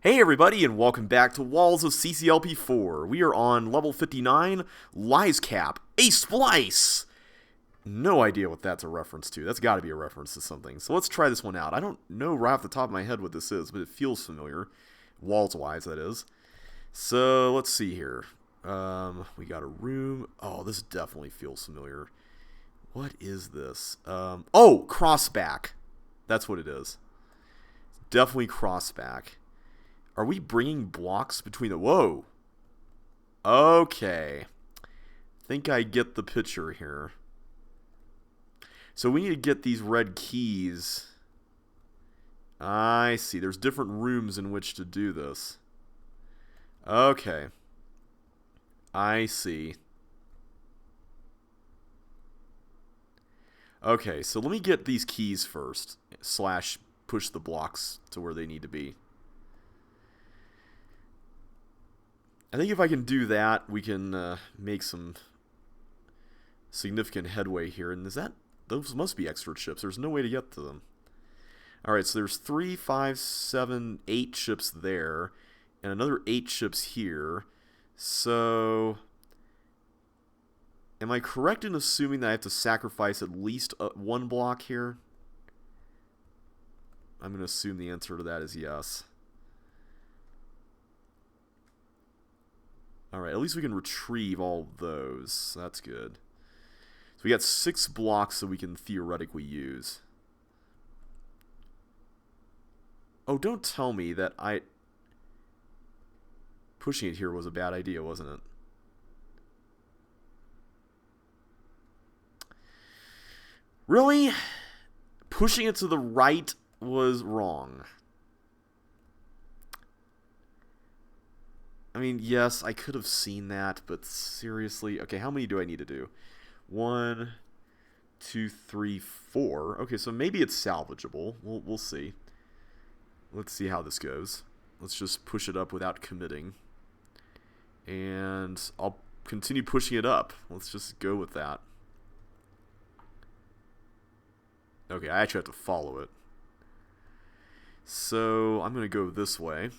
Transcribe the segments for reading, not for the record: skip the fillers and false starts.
Hey everybody, and welcome back to Walls of CCLP4. We are on level 59, Lies Cap, a Splice! No idea what that's a reference to. That's gotta be a reference to something. So let's try this one out. I don't know right off the top of my head what this is, but it feels familiar. Walls-wise, that is. So, let's see here. We got a room. Oh, this definitely feels familiar. What is this? Oh, crossback. That's what it is. Definitely crossback. Are we bringing blocks between the... Whoa. Okay. Think I get the picture here. So we need to get these red keys. I see. There's different rooms in which to do this. Okay. I see. Okay, so let me get these keys first. Slash push the blocks to where they need to be. I think if I can do that, we can make some significant headway here. And is that... Those must be extra chips. There's no way to get to them. Alright, so there's 3, 5, 7, 8 chips there. And another 8 chips here. So... Am I correct in assuming that I have to sacrifice at least one block here? I'm going to assume the answer to that is yes. Alright, at least we can retrieve all those. So that's good. So we got 6 blocks that we can theoretically use. Oh, don't tell me that pushing it here was a bad idea, wasn't it? Really? Pushing it to the right was wrong. I mean, yes, I could have seen that, but seriously? Okay, how many do I need to do? 1, 2, 3, 4. Okay, so maybe it's salvageable. We'll see. Let's see how this goes. Let's just push it up without committing. And I'll continue pushing it up. Let's just go with that. Okay, I actually have to follow it. So, I'm going to go this way.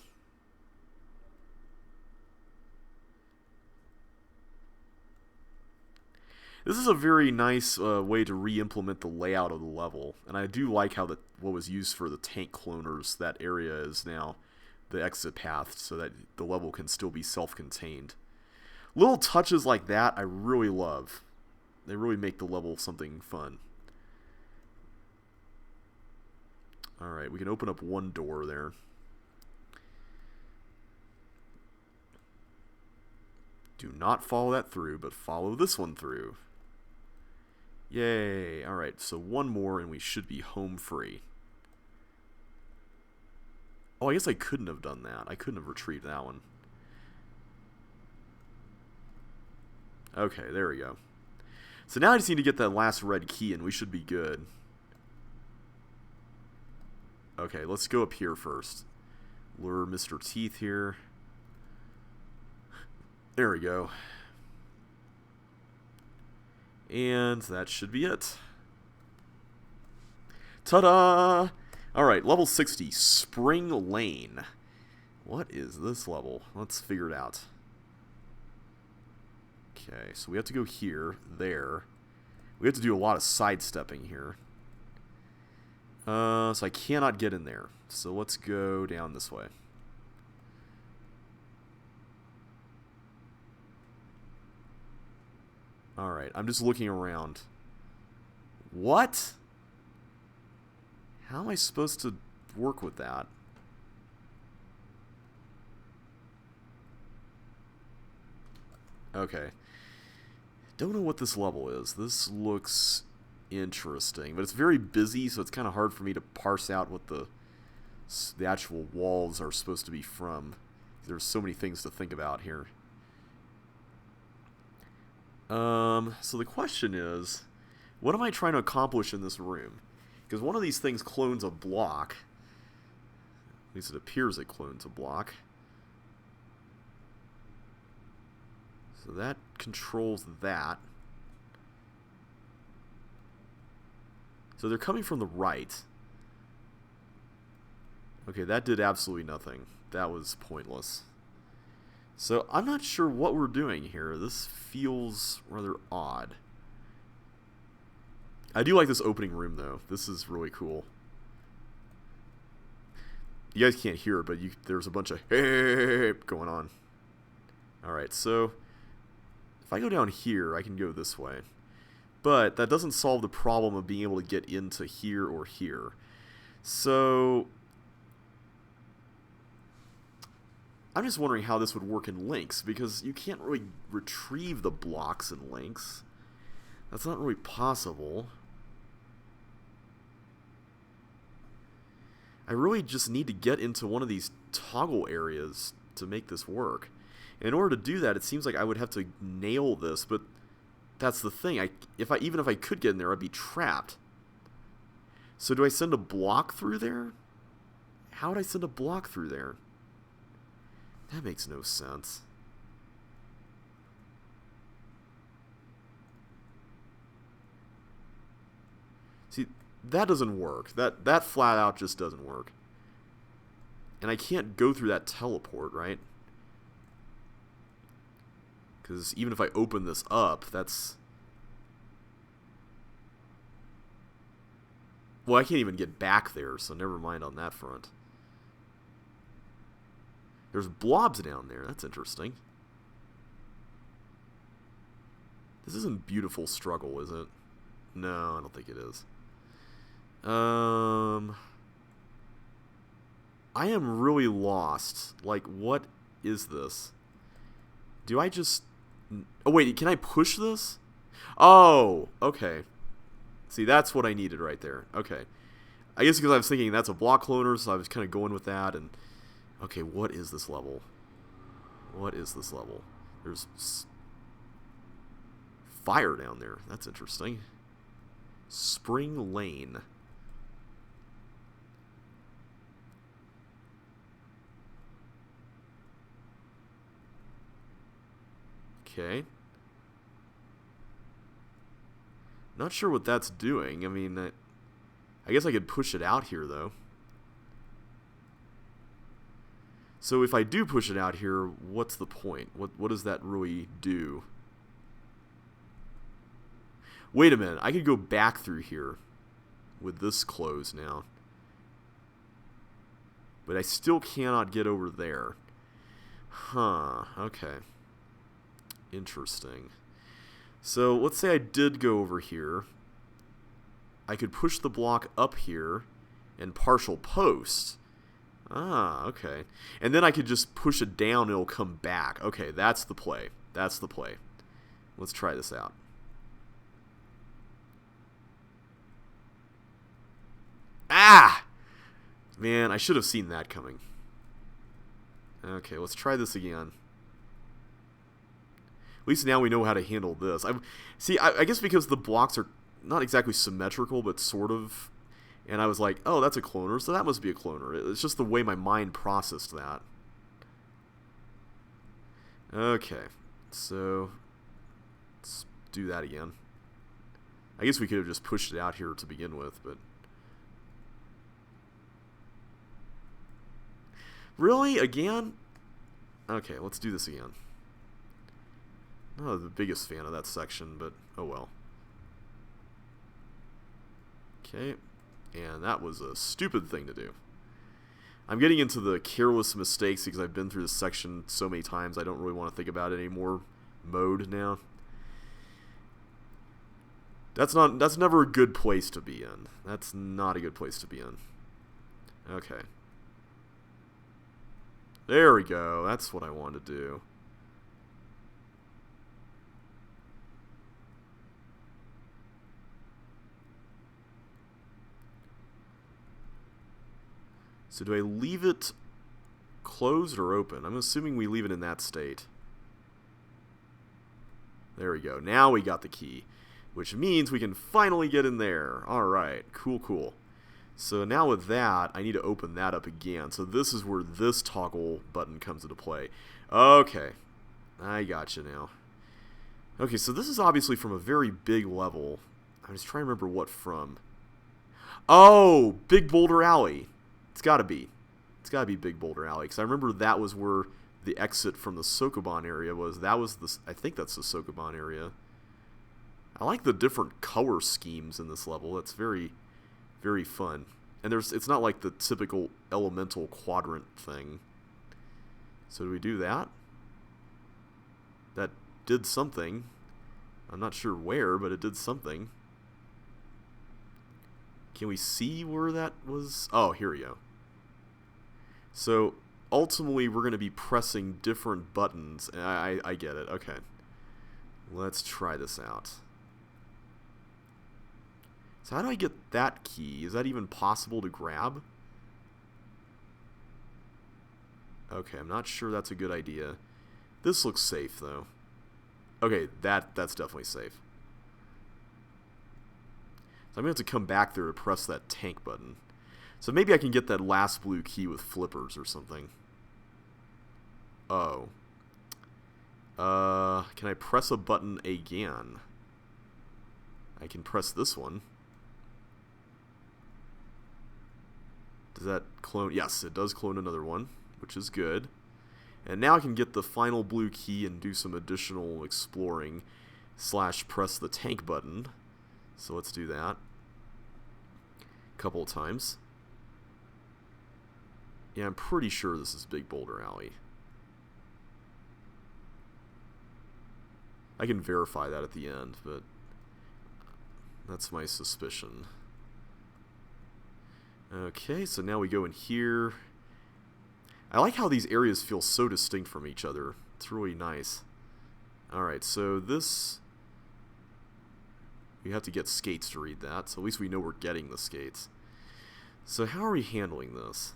This is a very nice way to re-implement the layout of the level, and I do like how what was used for the tank cloners, that area is now the exit path, so that the level can still be self-contained. Little touches like that I really love. They really make the level something fun. Alright, we can open up one door there. Do not follow that through, but follow this one through. Yay! Alright, so one more and we should be home free. Oh, I guess I couldn't have done that. I couldn't have retrieved that one. Okay, there we go. So now I just need to get that last red key and we should be good. Okay, let's go up here first. Lure Mr. Teeth here. There we go. And that should be it. Ta-da! Alright, level 60, Spring Lane. What is this level? Let's figure it out. Okay, so we have to go here, there. We have to do a lot of sidestepping here. So I cannot get in there. So let's go down this way. Alright, I'm just looking around. What? How am I supposed to work with that? Okay. Don't know what this level is. This looks interesting, but it's very busy, so it's kind of hard for me to parse out what the actual walls are supposed to be from. There's so many things to think about here. So the question is, what am I trying to accomplish in this room? Because one of these things clones a block. At least it appears it clones a block. So that controls that. So they're coming from the right. Okay, that did absolutely nothing. that was pointless. So I'm not sure what we're doing here. This feels rather odd. I do like this opening room, though. This is really cool. You guys can't hear it, but there's a bunch of hey going on. Alright, so if I go down here, I can go this way. But that doesn't solve the problem of being able to get into here or here. So I'm just wondering how this would work in links, because you can't really retrieve the blocks in links. That's not really possible. I really just need to get into one of these toggle areas to make this work. In order to do that, it seems like I would have to nail this, but that's the thing. Even if I could get in there, I'd be trapped. So do I send a block through there? How would I send a block through there? That makes no sense. See, that doesn't work. That flat out just doesn't work. And I can't go through that teleport, right? Because even if I open this up, that's... Well, I can't even get back there, so never mind on that front. There's blobs down there. That's interesting. This isn't Beautiful Struggle, is it? No, I don't think it is. I am really lost. Like, what is this? Do I just... Oh, wait, can I push this? Oh, okay. See, that's what I needed right there. Okay. I guess because I was thinking that's a block cloner, so I was kind of going with that, and... Okay, what is this level? What is this level? There's fire down there. That's interesting. Spring Lane. Okay. Not sure what that's doing. I mean, I guess I could push it out here, though. So if I do push it out here, what's the point? What does that really do? Wait a minute. I could go back through here with this closed now. But I still cannot get over there. Huh. Okay. Interesting. So let's say I did go over here. I could push the block up here and partial post. Ah, okay. And then I could just push it down and it'll come back. Okay, that's the play. That's the play. Let's try this out. Ah! Man, I should have seen that coming. Okay, let's try this again. At least now we know how to handle this. I guess because the blocks are not exactly symmetrical, but sort of. And I was like, oh, that's a cloner, so that must be a cloner. It's just the way my mind processed that. Okay, so let's do that again. I guess we could have just pushed it out here to begin with, but... Really? Again? Okay, let's do this again. Not the biggest fan of that section, but oh well. Okay, and that was a stupid thing to do. I'm getting into the careless mistakes because I've been through this section so many times I don't really want to think about it anymore mode now. That's never a good place to be in. That's not a good place to be in. Okay. There we go. That's what I wanted to do. So do I leave it closed or open? I'm assuming we leave it in that state. There we go. Now we got the key, which means we can finally get in there. Alright, cool, cool. So now with that, I need to open that up again. So this is where this toggle button comes into play. Okay, I got you now. Okay, so this is obviously from a very big level. I'm just trying to remember what from. Oh, Big Boulder Alley. It's got to be. It's got to be Big Boulder Alley, because I remember that was where the exit from the Sokoban area was. That was the, I think that's the Sokoban area. I like the different color schemes in this level. That's very, very fun. And it's not like the typical elemental quadrant thing. So do we do that? That did something. I'm not sure where, but it did something. Can we see where that was? Oh, here we go. So ultimately, we're going to be pressing different buttons. I get it. Okay. Let's try this out. So how do I get that key? Is that even possible to grab? Okay, I'm not sure that's a good idea. This looks safe, though. Okay, that's definitely safe. So I'm going to have to come back there to press that tank button. So maybe I can get that last blue key with flippers or something. Oh. Can I press a button again? I can press this one. Does that clone? Yes, it does clone another one, which is good. And now I can get the final blue key and do some additional exploring / press the tank button. So let's do that a couple of times. Yeah, I'm pretty sure this is Big Boulder Alley. I can verify that at the end, but that's my suspicion. Okay, so now we go in here. I like how these areas feel so distinct from each other. It's really nice. Alright, so this... we have to get skates to read that, so at least we know we're getting the skates. So how are we handling this?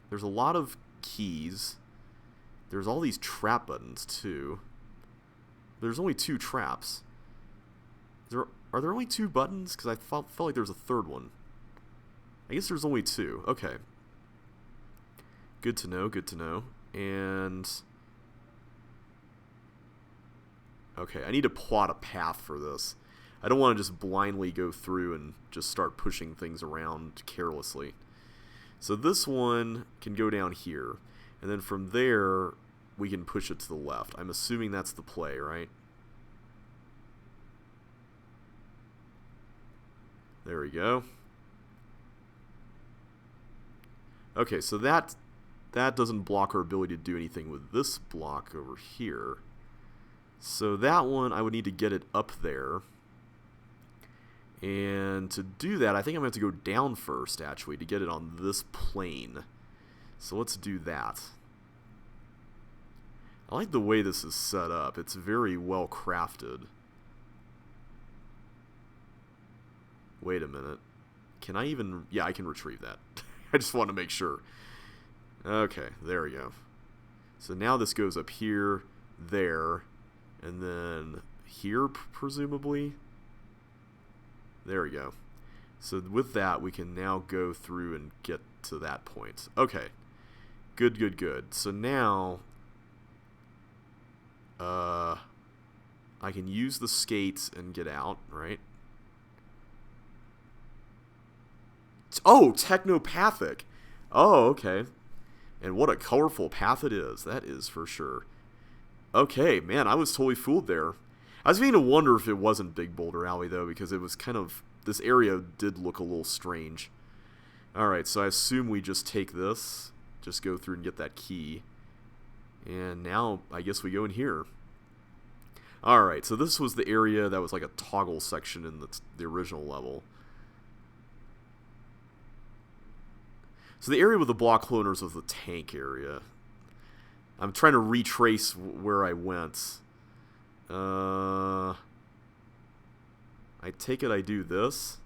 There's a lot of keys. There's all these trap buttons, too. There's only 2 traps. Are there only 2 buttons? Because I felt like there was a third one. I guess there's only 2. Okay. Good to know, good to know. And... okay, I need to plot a path for this. I don't want to just blindly go through and just start pushing things around carelessly. So this one can go down here. And then from there, we can push it to the left. I'm assuming that's the play, right? There we go. Okay, so that doesn't block our ability to do anything with this block over here. So that one, I would need to get it up there. And to do that, I think I'm going to have to go down first, actually, to get it on this plane. So let's do that. I like the way this is set up. It's very well crafted. Wait a minute. Can I even... yeah, I can retrieve that. I just want to make sure. Okay, there we go. So now this goes up here, there, and then here, presumably. There we go. So with that, we can now go through and get to that point. Okay. Good, good, good. So now, I can use the skates and get out, right? Oh, technopathic. Oh, okay. And what a colorful path it is. That is for sure. Okay, man, I was totally fooled there. I was beginning to wonder if it wasn't Big Boulder Alley, though, because it was kind of... this area did look a little strange. Alright, so I assume we just take this, just go through and get that key. And now, I guess we go in here. Alright, so this was the area that was like a toggle section in the original level. So the area with the block cloners was the tank area. I'm trying to retrace where I went. I take it I do this.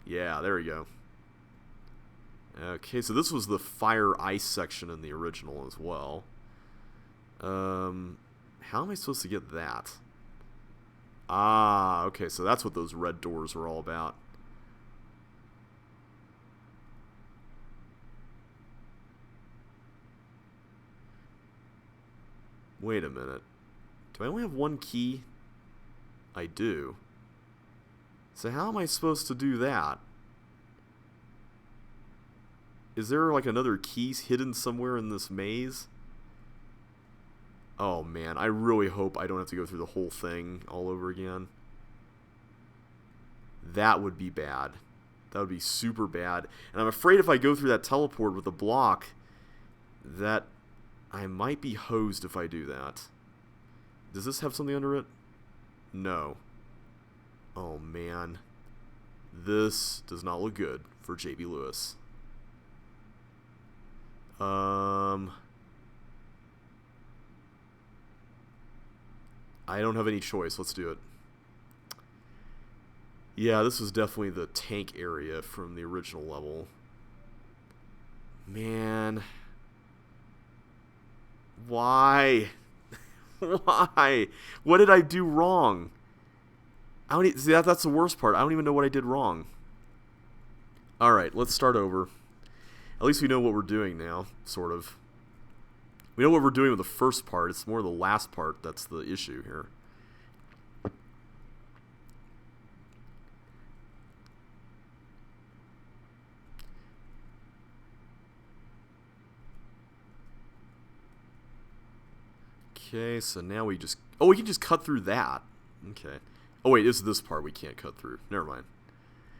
Yeah, there we go. Okay, so this was the fire ice section in the original as well. How am I supposed to get that? Ah, okay, so that's what those red doors were all about. Wait a minute. Do I only have one key? I do. So how am I supposed to do that? Is there like another key hidden somewhere in this maze? Oh man, I really hope I don't have to go through the whole thing all over again. That would be bad. That would be super bad. And I'm afraid if I go through that teleport with a block, that I might be hosed if I do that. Does this have something under it? No. Oh man. This does not look good for JB Lewis. I don't have any choice. Let's do it. Yeah, this was definitely the tank area from the original level. Man. Why? Why? What did I do wrong? See, that's the worst part. I don't even know what I did wrong. Alright, let's start over. At least we know what we're doing now, sort of. We know what we're doing with the first part. It's more the last part that's the issue here. Okay, so now we just... Oh, we can just cut through that. Okay. Oh, wait, it's this part we can't cut through. Never mind.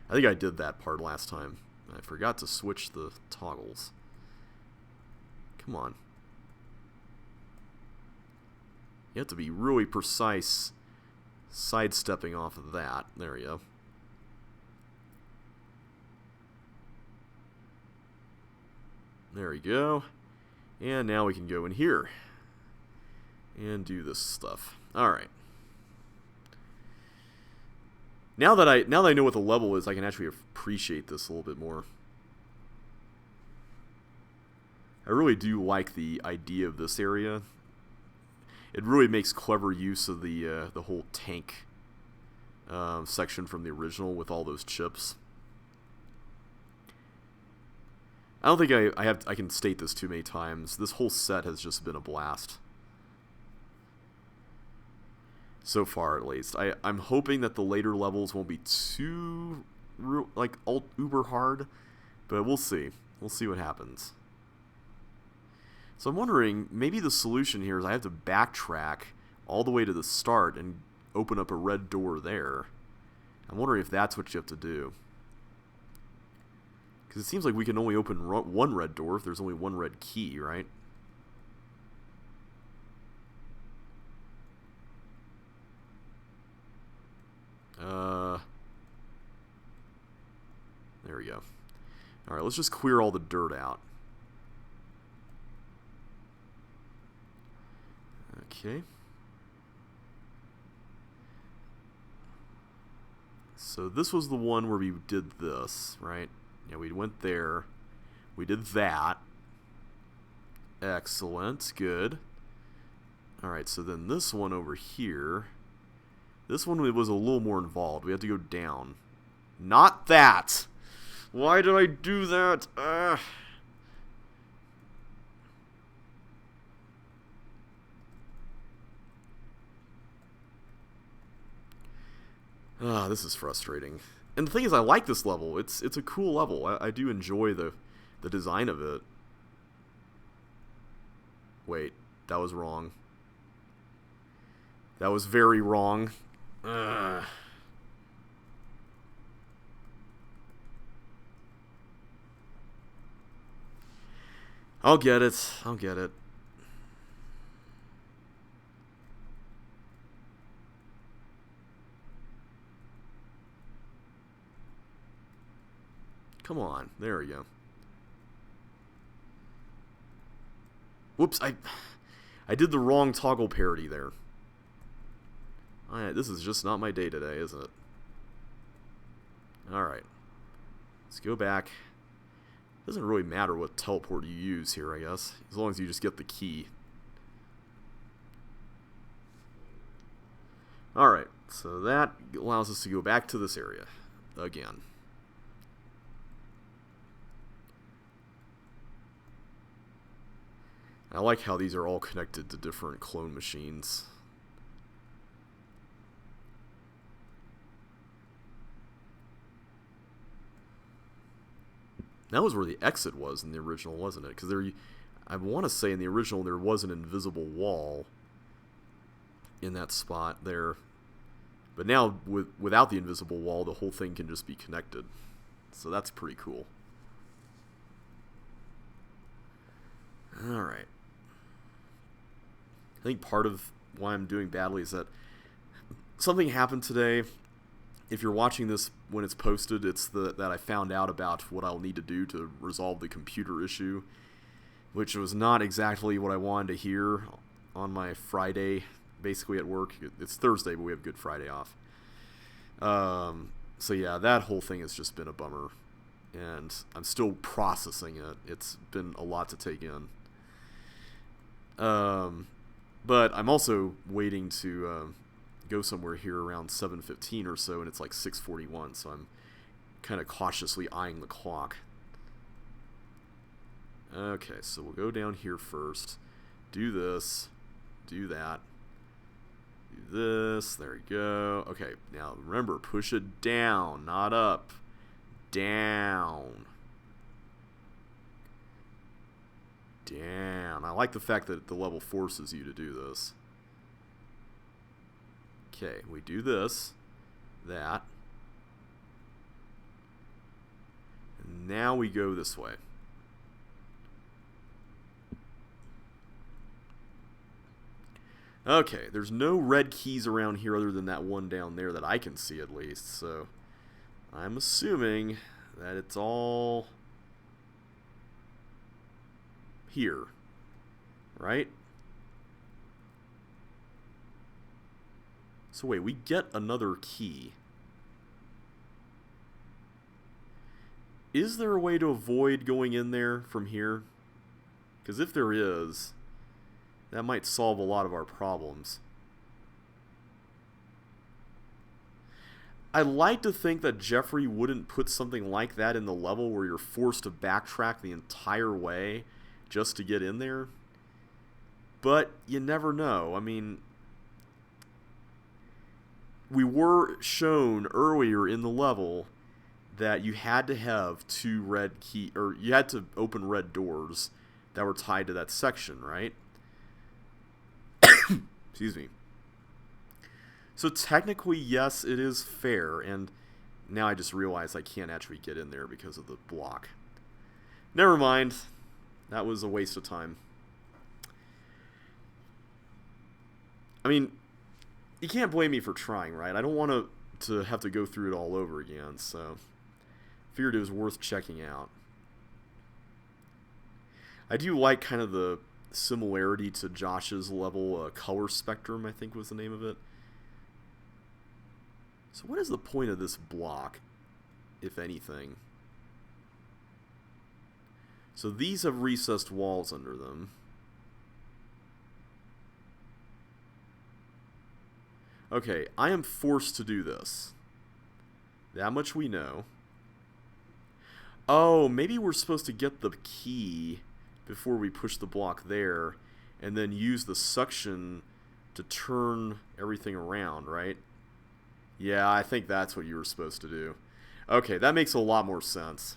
I think I did that part last time. I forgot to switch the toggles. Come on. You have to be really precise sidestepping off of that. There we go. There we go. And now we can go in here and do this stuff. Alright. Now that I know what the level is, I can actually appreciate this a little bit more. I really do like the idea of this area. It really makes clever use of the whole tank section from the original with all those chips. I don't think I can state this too many times. This whole set has just been a blast. So far, at least. I'm hoping that the later levels won't be too, like, uber hard, but we'll see. We'll see what happens. So I'm wondering, maybe the solution here is I have to backtrack all the way to the start and open up a red door there. I'm wondering if that's what you have to do. Because it seems like we can only open one red door if there's only one red key, right? There we go. Alright, let's just clear all the dirt out. Okay. So this was the one where we did this, right? Yeah, we went there. We did that. Excellent. Good. Alright, so then this one over here. This one was a little more involved. We had to go down. Not that! Why did I do that? This is frustrating. And the thing is, I like this level. It's a cool level. I do enjoy the design of it. Wait, that was wrong. That was very wrong. I'll get it. I'll get it. Come on. There we go. Whoops, I did the wrong toggle parity there. Alright, this is just not my day today, isn't it? Alright. Let's go back. Doesn't really matter what teleport you use here, I guess. As long as you just get the key. Alright, so that allows us to go back to this area again. I like how these are all connected to different clone machines. That was where the exit was in the original, wasn't it? Because I want to say in the original there was an invisible wall in that spot there. But now, without the invisible wall, the whole thing can just be connected. So that's pretty cool. Alright. I think part of why I'm doing badly is that something happened today. If you're watching this when it's posted, it's that I found out about what I'll need to do to resolve the computer issue, which was not exactly what I wanted to hear on my Friday, basically at work. It's Thursday, but we have Good Friday off. So yeah, that whole thing has just been a bummer, and I'm still processing it. It's been a lot to take in. But I'm also waiting to go somewhere here around 7:15 or so, and it's like 6:41, so I'm kind of cautiously eyeing the clock. Okay, so we'll go down here first. Do this. Do that. Do this. There we go. Okay, now remember, push it down, not up. Down. Down. I like the fact that the level forces you to do this. Okay, we do this, that, and now we go this way. Okay, there's no red keys around here other than that one down there that I can see at least, so I'm assuming that it's all here, right? So wait, we get another key. Is there a way to avoid going in there from here? Because if there is, that might solve a lot of our problems. I'd like to think that Jeffrey wouldn't put something like that in the level where you're forced to backtrack the entire way just to get in there. But you never know. I mean, we were shown earlier in the level that you had to have two red key, or you had to open red doors that were tied to that section, right? Excuse me. So technically, yes, it is fair, and now I just realized I can't actually get in there because of the block. Never mind. That was a waste of time. I mean, you can't blame me for trying, right? I don't want to have to go through it all over again, so figured it was worth checking out. I do like kind of the similarity to Josh's level, color spectrum, I think was the name of it. So what is the point of this block, if anything? So these have recessed walls under them. Okay, I am forced to do this. That much we know. Oh, maybe we're supposed to get the key before we push the block there, and then use the suction to turn everything around, right? Yeah, I think that's what you were supposed to do. Okay, that makes a lot more sense.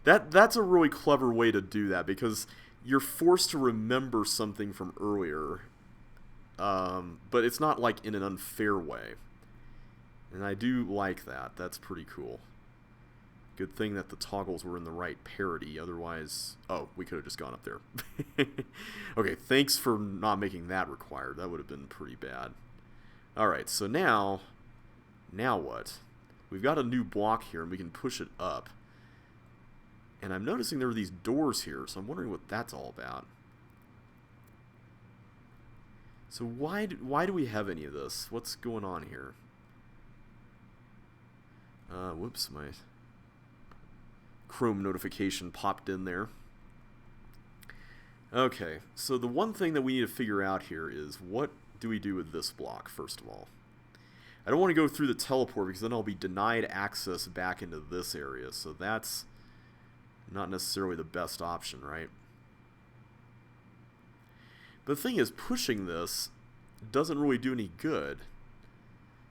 That's a really clever way to do that, because you're forced to remember something from earlier. But it's not like in an unfair way. And I do like that. That's pretty cool. Good thing that the toggles were in the right parity. Otherwise, oh, we could have just gone up there. Okay, thanks for not making that required. That would have been pretty bad. Alright, so now what? We've got a new block here, and we can push it up. And I'm noticing there are these doors here, so I'm wondering what that's all about. So why do we have any of this? What's going on here? Whoops, my Chrome notification popped in there. Okay, so the one thing that we need to figure out here is what do we do with this block, first of all? I don't want to go through the teleport because then I'll be denied access back into this area, so that's not necessarily the best option, right? But the thing is, pushing this doesn't really do any good.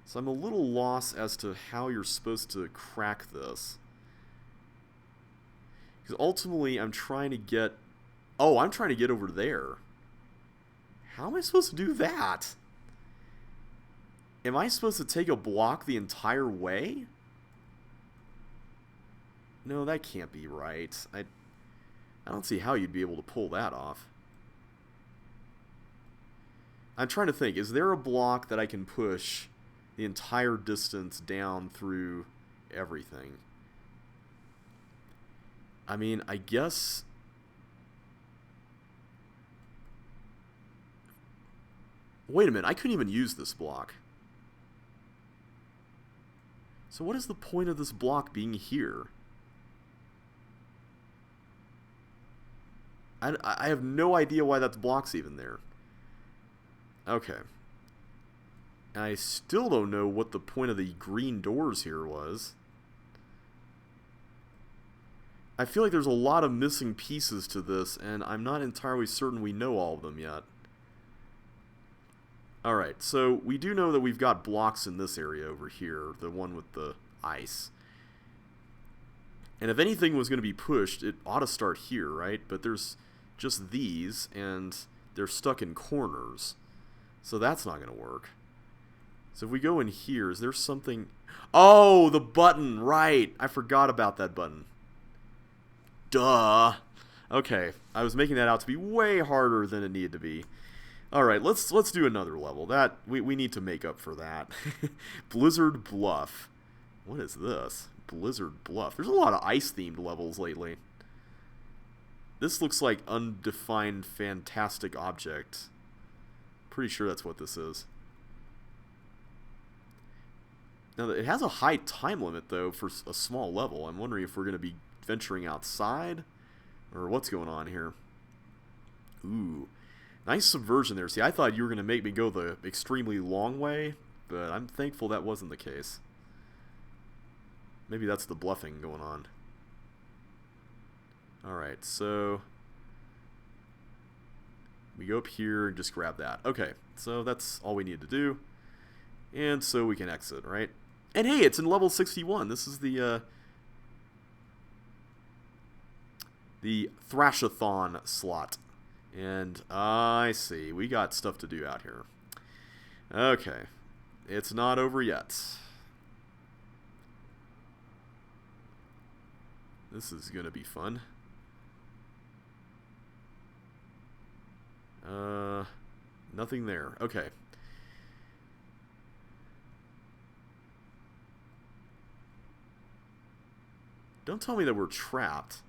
So I'm a little lost as to how you're supposed to crack this. Because ultimately, I'm trying to get... Oh, I'm trying to get over there. How am I supposed to do that? Am I supposed to take a block the entire way? No, that can't be right. I don't see how you'd be able to pull that off. I'm trying to think, is there a block that I can push the entire distance down through everything? I mean, I guess... Wait a minute, I couldn't even use this block. So what is the point of this block being here? I have no idea why that block's even there. Okay. I still don't know what the point of the green doors here was. I feel like there's a lot of missing pieces to this, and I'm not entirely certain we know all of them yet. Alright, so we do know that we've got blocks in this area over here, the one with the ice. And if anything was going to be pushed, it ought to start here, right? But there's just these, and they're stuck in corners. So that's not going to work. So if we go in here, is there something... Oh, the button, right! I forgot about that button. Duh! Okay, I was making that out to be way harder than it needed to be. Alright, let's do another level. That we need to make up for that. Blizzard Bluff. What is this? Blizzard Bluff. There's a lot of ice-themed levels lately. This looks like undefined fantastic object. Pretty sure that's what this is. Now, it has a high time limit, though, for a small level. I'm wondering if we're going to be venturing outside, or what's going on here. Ooh. Nice subversion there. See, I thought you were going to make me go the extremely long way, but I'm thankful that wasn't the case. Maybe that's the bluffing going on. Alright, so... we go up here and just grab that. Okay, so that's all we need to do. And so we can exit, right? And hey, it's in level 61. This is the Thrashathon slot. And I see, we got stuff to do out here. Okay, it's not over yet. This is gonna be fun. Nothing there. Okay. Don't tell me that we're trapped.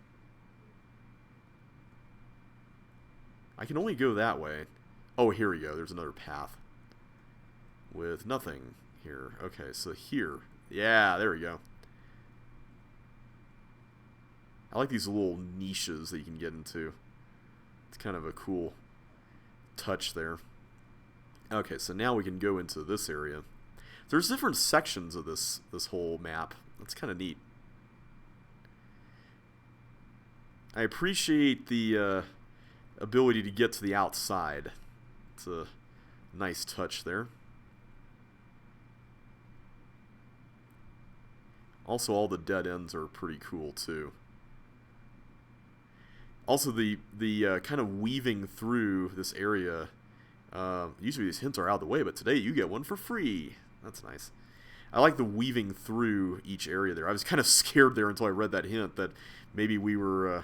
I can only go that way. Oh, here we go. There's another path. With nothing here. Okay, so here. Yeah, there we go. I like these little niches that you can get into. It's kind of a cool touch there. Okay, so now we can go into this area. There's different sections of this whole map. That's kind of neat. I appreciate the ability to get to the outside. It's a nice touch there. Also, all the dead ends are pretty cool too. Also, the kind of weaving through this area. Usually these hints are out of the way, but today you get one for free. That's nice. I like the weaving through each area there. I was kind of scared there until I read that hint that maybe we were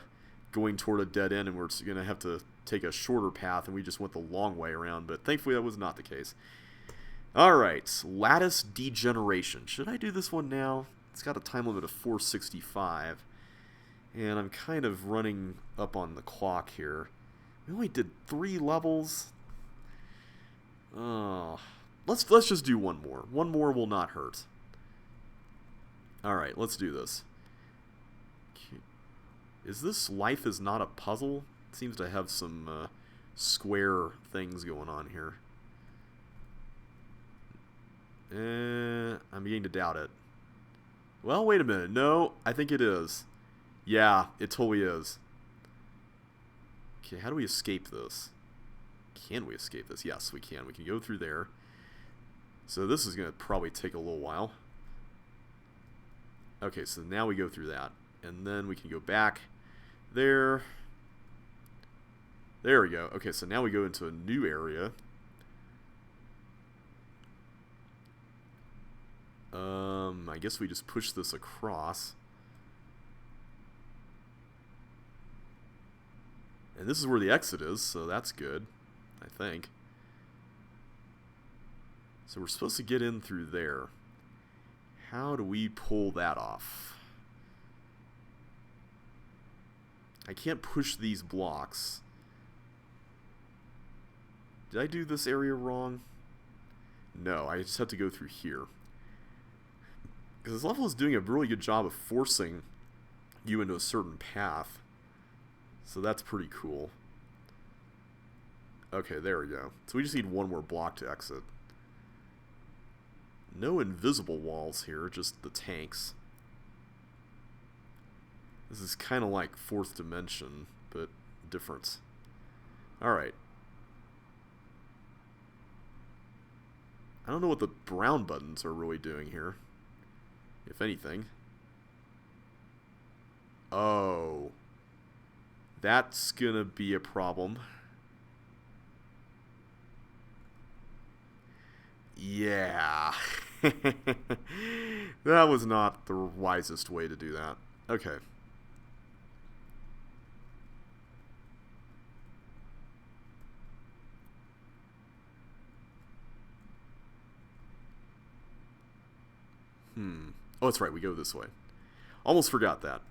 going toward a dead end and we're going to have to take a shorter path and we just went the long way around, but thankfully that was not the case. Alright, Lattice Degeneration. Should I do this one now? It's got a time limit of 465. And I'm kind of running up on the clock here. We only did 3 levels. Let's just do one more. One more will not hurt. Alright, let's do this. Is this Life is Not a Puzzle? It seems to have some square things going on here. I'm beginning to doubt it. Well, wait a minute. No, I think it is. Yeah, it totally is. Okay, how do we escape this? Can we escape this? Yes, we can. We can go through there. So this is going to probably take a little while. Okay, so now we go through that. And then we can go back There. There we go. Okay, so now we go into a new area. I guess we just push this across. And this is where the exit is, so that's good, I think. So we're supposed to get in through there. How do we pull that off? I can't push these blocks. Did I do this area wrong? No, I just have to go through here. Because this level is doing a really good job of forcing you into a certain path. So that's pretty cool. Okay, there we go. So we just need one more block to exit. No invisible walls here, just the tanks. This is kind of like Fourth Dimension, but different. Alright. I don't know what the brown buttons are really doing here, if anything. Oh. That's gonna be a problem. Yeah. That was not the wisest way to do that. Okay. Oh, that's right, we go this way. Almost forgot that.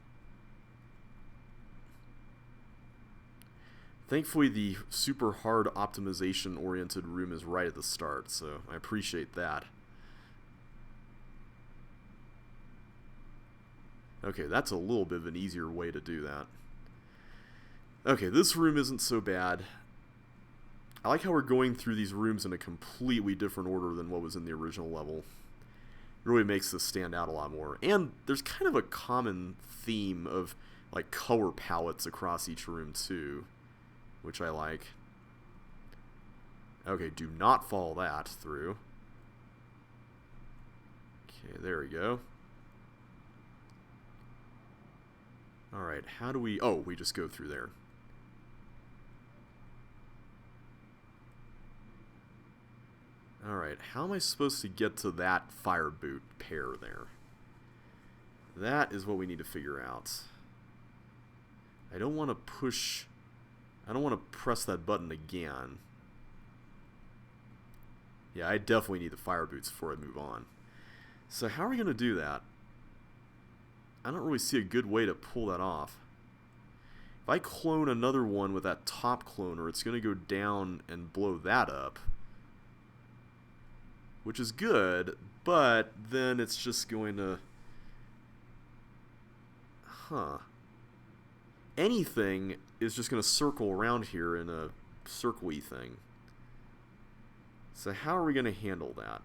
Thankfully, the super hard optimization-oriented room is right at the start, so I appreciate that. Okay, that's a little bit of an easier way to do that. Okay, this room isn't so bad. I like how we're going through these rooms in a completely different order than what was in the original level. It really makes this stand out a lot more. And there's kind of a common theme of like color palettes across each room too, which I like. Okay, do not follow that through. Okay, there we go. Alright, how do we... Oh, we just go through there. Alright, how am I supposed to get to that fire boot pair there? That is what we need to figure out. I don't want to push... I don't want to press that button again. Yeah, I definitely need the fire boots before I move on. So how are we going to do that? I don't really see a good way to pull that off. If I clone another one with that top cloner, it's going to go down and blow that up. Which is good, but then it's just going to... Huh. Anything is just going to circle around here in a circle-y thing. So how are we going to handle that?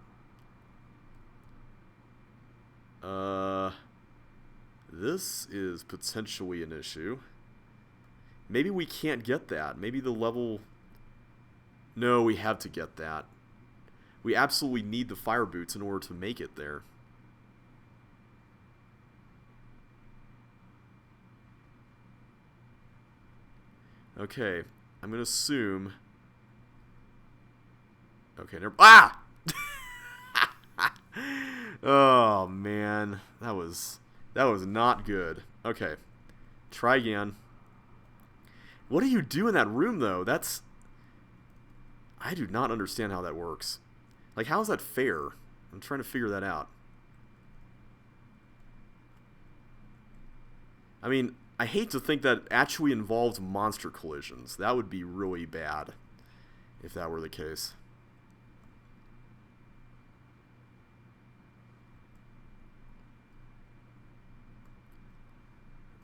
This is potentially an issue. Maybe we can't get that. Maybe the level... No, we have to get that. We absolutely need the fire boots in order to make it there. Okay, I'm going to assume... Okay, never... Ah! Oh, man. That was not good. Okay, try again. What do you do in that room, though? That's... I do not understand how that works. Like, how is that fair? I'm trying to figure that out. I mean, I hate to think that actually involves monster collisions. That would be really bad if that were the case.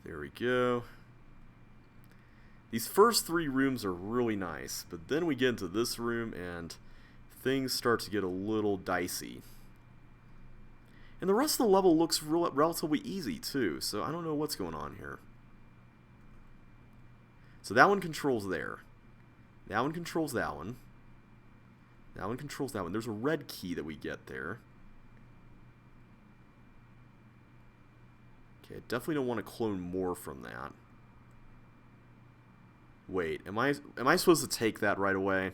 There we go. These first three rooms are really nice, but then we get into this room and things start to get a little dicey. And the rest of the level looks relatively easy too, so I don't know what's going on here. So that one controls there. That one controls that one. That one controls that one. There's a red key that we get there. Okay, I definitely don't want to clone more from that. Wait, am I supposed to take that right away?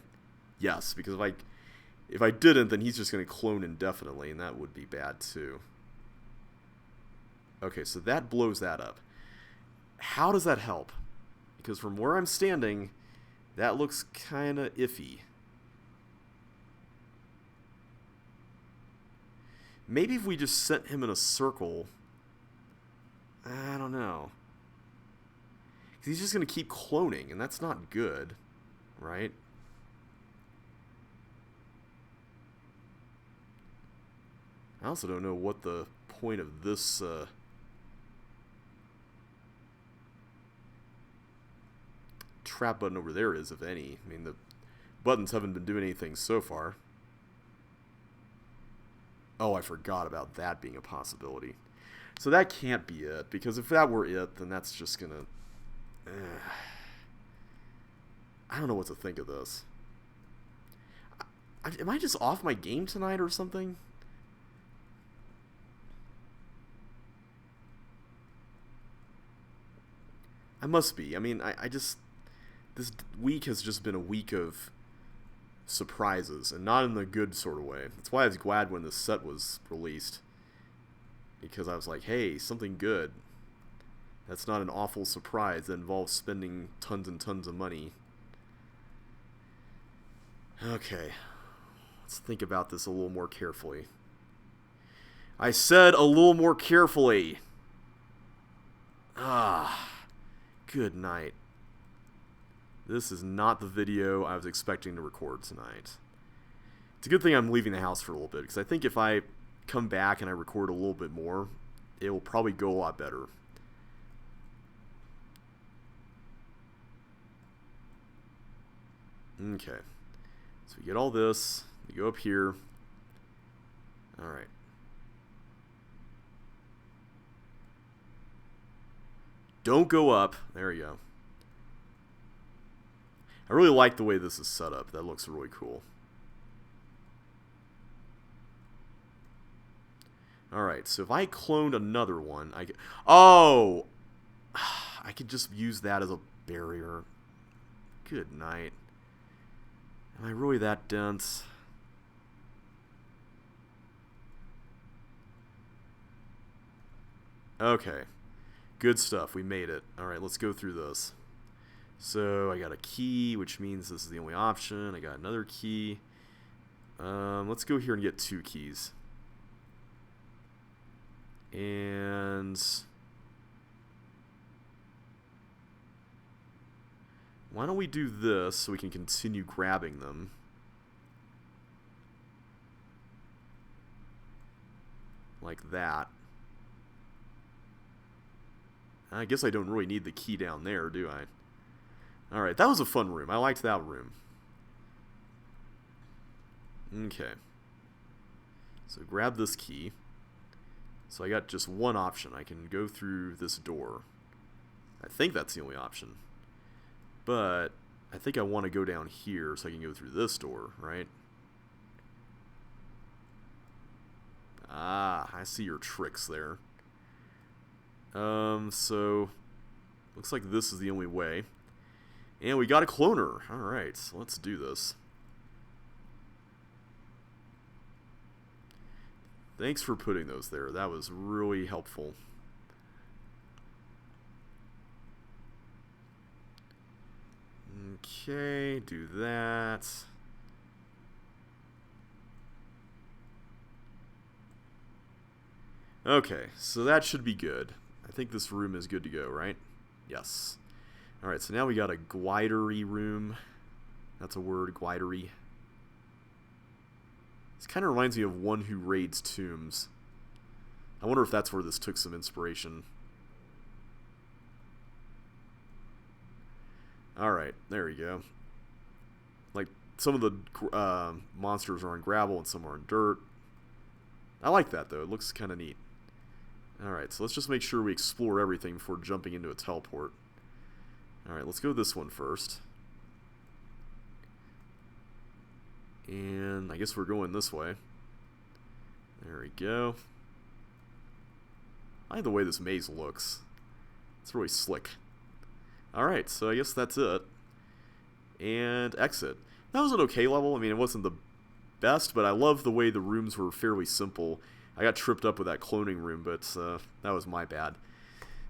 Yes, because if I didn't, then he's just going to clone indefinitely, and that would be bad too. Okay, so that blows that up. How does that help? Because from where I'm standing, that looks kind of iffy. Maybe if we just sent him in a circle... I don't know. Because he's just going to keep cloning, and that's not good, right? I also don't know what the point of this... trap button over there is, if any. I mean, the buttons haven't been doing anything so far. Oh, I forgot about that being a possibility. So that can't be it, because if that were it, then that's just gonna... I don't know what to think of this. Am I just off my game tonight or something? I must be. I mean, I just... This week has just been a week of surprises, and not in the good sort of way. That's why I was glad when this set was released. Because I was like, hey, something good. That's not an awful surprise that involves spending tons and tons of money. Okay. Let's think about this a little more carefully. I said a little more carefully. Good night. This is not the video I was expecting to record tonight. It's a good thing I'm leaving the house for a little bit, because I think if I come back and I record a little bit more, it will probably go a lot better. Okay. So we get all this. We go up here. Alright. Don't go up. There you go. I really like the way this is set up. That looks really cool. Alright, so if I cloned another one, I could... Oh! I could just use that as a barrier. Good night. Am I really that dense? Okay. Good stuff. We made it. Alright, let's go through this. So, I got a key, which means this is the only option. I got another key. Let's go here and get 2 keys. And... why don't we do this so we can continue grabbing them? Like that. I guess I don't really need the key down there, do I? Alright, that was a fun room. I liked that room. Okay. So grab this key. So I got just one option. I can go through this door. I think that's the only option. But I think I want to go down here so I can go through this door, right? Ah, I see your tricks there. So looks like this is the only way. And we got a cloner. Alright, so let's do this. Thanks for putting those there. That was really helpful. Okay, do that. Okay, so that should be good. I think this room is good to go, right? Yes. Alright, so now we got a glidery room. That's a word, glidery. This kind of reminds me of One Who Raids Tombs. I wonder if that's where this took some inspiration. Alright, there we go. Like, some of the monsters are on gravel and some are on dirt. I like that, though. It looks kind of neat. Alright, so let's just make sure we explore everything before jumping into a teleport. Alright, let's go this one first. And I guess we're going this way. There we go. I like the way this maze looks. It's really slick. Alright, so I guess that's it. and exit. That was an okay level. I mean, it wasn't the best, but I love the way the rooms were fairly simple. I got tripped up with that cloning room, but that was my bad.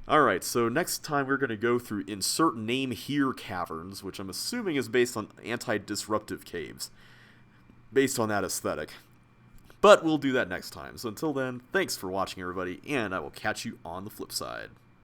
Alright, so next time we're going to go through Insert Name Here Caverns, which I'm assuming is based on anti-disruptive caves. Based on that aesthetic. But we'll do that next time. So until then, thanks for watching, everybody, and I will catch you on the flip side.